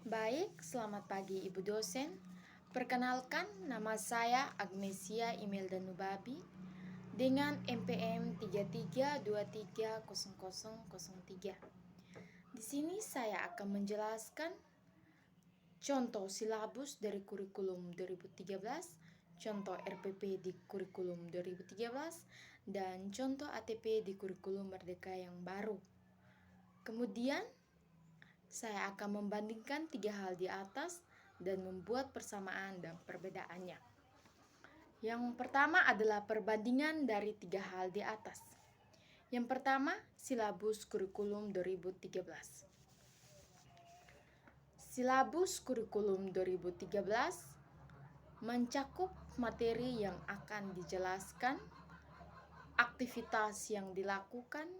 Baik, selamat pagi Ibu dosen. Perkenalkan, nama saya Agnesia Imelda Nubabi dengan NPM 33230003. Di sini saya akan menjelaskan contoh silabus dari kurikulum 2013, contoh RPP di kurikulum 2013, dan contoh ATP di kurikulum Merdeka yang baru. Kemudian, saya akan membandingkan 3 hal di atas dan membuat persamaan dan perbedaannya. Yang pertama adalah perbandingan dari 3 hal di atas. Yang pertama, silabus kurikulum 2013. Silabus kurikulum 2013 mencakup materi yang akan dijelaskan, aktivitas yang dilakukan,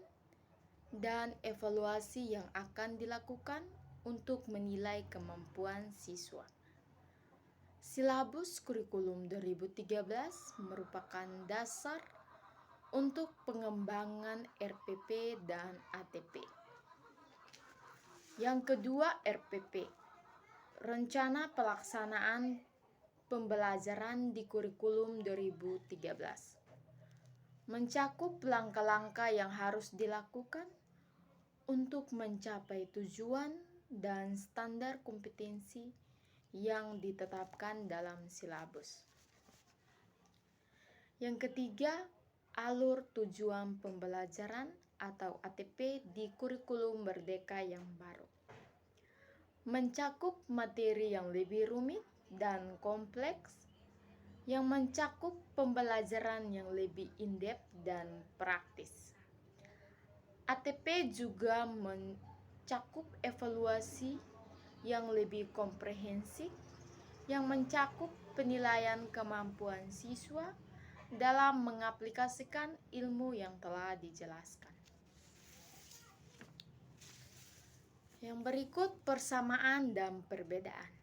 dan evaluasi yang akan dilakukan untuk menilai kemampuan siswa. Silabus kurikulum 2013 merupakan dasar untuk pengembangan RPP dan ATP. Yang kedua, RPP, Rencana Pelaksanaan Pembelajaran di Kurikulum 2013, mencakup langkah-langkah yang harus dilakukan untuk mencapai tujuan dan standar kompetensi yang ditetapkan dalam silabus. Yang ketiga, alur tujuan pembelajaran atau ATP di kurikulum Merdeka yang baru, mencakup materi yang lebih rumit dan kompleks, yang mencakup pembelajaran yang lebih in-depth dan praktis. ATP juga mencakup evaluasi yang lebih komprehensif, yang mencakup penilaian kemampuan siswa dalam mengaplikasikan ilmu yang telah dijelaskan. Yang berikut persamaan dan perbedaan.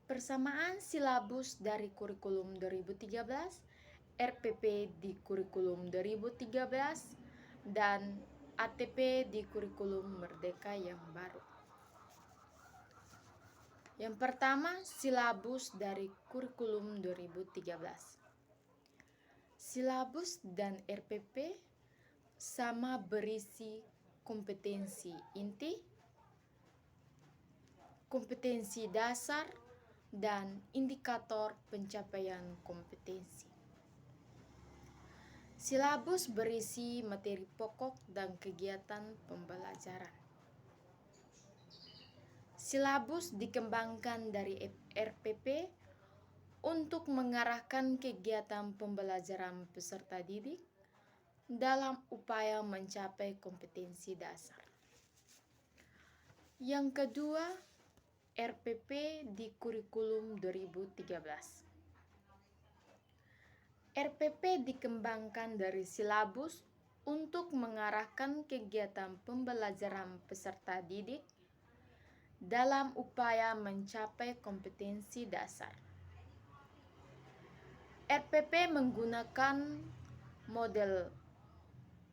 Persamaan silabus dari kurikulum 2013, RPP di kurikulum 2013, dan ATP di kurikulum Merdeka yang baru. Yang pertama, silabus dari kurikulum 2013. Silabus dan RPP sama berisi kompetensi inti, kompetensi dasar, dan indikator pencapaian kompetensi. Silabus berisi materi pokok dan kegiatan pembelajaran. Silabus dikembangkan dari RPP untuk mengarahkan kegiatan pembelajaran peserta didik dalam upaya mencapai kompetensi dasar. Yang kedua, RPP di kurikulum 2013. RPP dikembangkan dari silabus untuk mengarahkan kegiatan pembelajaran peserta didik dalam upaya mencapai kompetensi dasar. RPP menggunakan model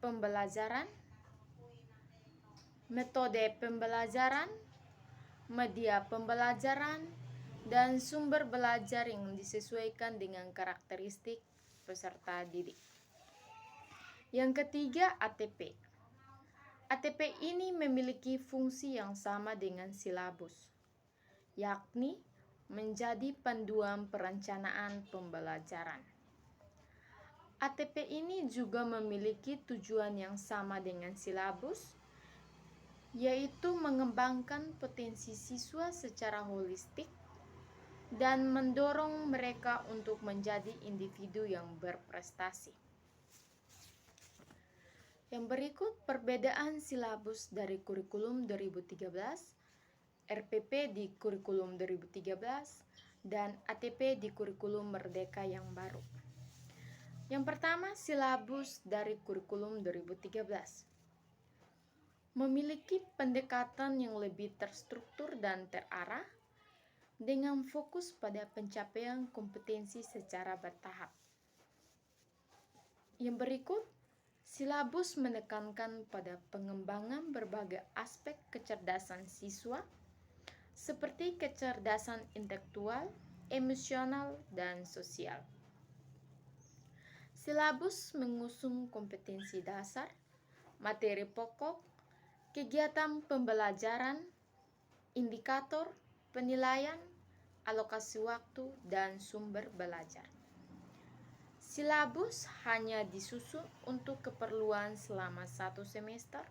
pembelajaran, metode pembelajaran, media pembelajaran, dan sumber belajar yang disesuaikan dengan karakteristik peserta didik. Yang ketiga, ATP. ATP ini memiliki fungsi yang sama dengan silabus, yakni menjadi panduan perencanaan pembelajaran. ATP ini juga memiliki tujuan yang sama dengan silabus, yaitu mengembangkan potensi siswa secara holistik dan mendorong mereka untuk menjadi individu yang berprestasi. Yang berikut perbedaan silabus dari kurikulum 2013, RPP di kurikulum 2013, dan ATP di kurikulum Merdeka yang baru. Yang pertama, silabus dari kurikulum 2013 memiliki pendekatan yang lebih terstruktur dan terarah dengan fokus pada pencapaian kompetensi secara bertahap. Yang berikut, silabus menekankan pada pengembangan berbagai aspek kecerdasan siswa seperti kecerdasan intelektual, emosional, dan sosial. Silabus mengusung kompetensi dasar, materi pokok, kegiatan pembelajaran, indikator, penilaian, alokasi waktu, dan sumber belajar. Silabus hanya disusun untuk keperluan selama 1 semester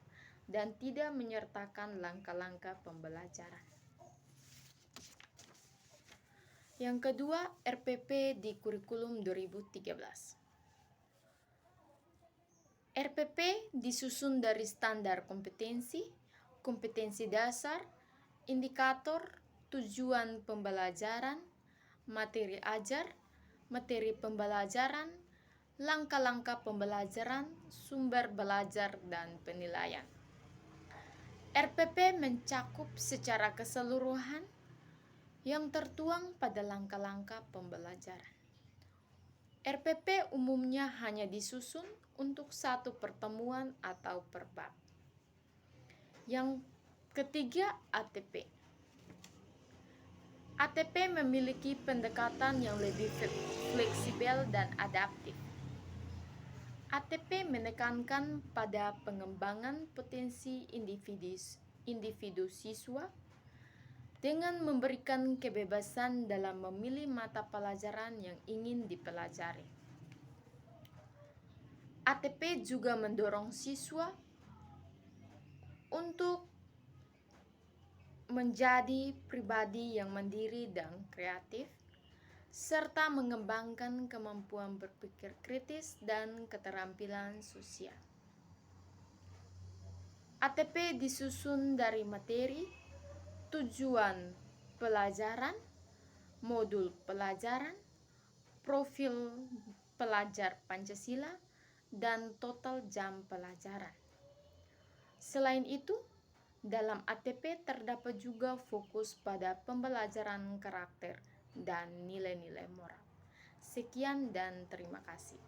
dan tidak menyertakan langkah-langkah pembelajaran. Yang kedua, RPP di kurikulum 2013. RPP disusun dari standar kompetensi, kompetensi dasar, indikator, tujuan pembelajaran, materi ajar, materi pembelajaran, langkah-langkah pembelajaran, sumber belajar, dan penilaian. RPP mencakup secara keseluruhan yang tertuang pada langkah-langkah pembelajaran. RPP umumnya hanya disusun untuk 1 pertemuan atau per bab. Yang ketiga, ATP. ATP memiliki pendekatan yang lebih fleksibel dan adaptif. ATP menekankan pada pengembangan potensi individu siswa dengan memberikan kebebasan dalam memilih mata pelajaran yang ingin dipelajari. ATP juga mendorong siswa untuk menjadi pribadi yang mandiri dan kreatif, serta mengembangkan kemampuan berpikir kritis dan keterampilan sosial. ATP disusun dari materi, tujuan pelajaran, modul pelajaran, profil pelajar Pancasila, dan total jam pelajaran. Selain itu, dalam ATP terdapat juga fokus pada pembelajaran karakter dan nilai-nilai moral. Sekian dan terima kasih.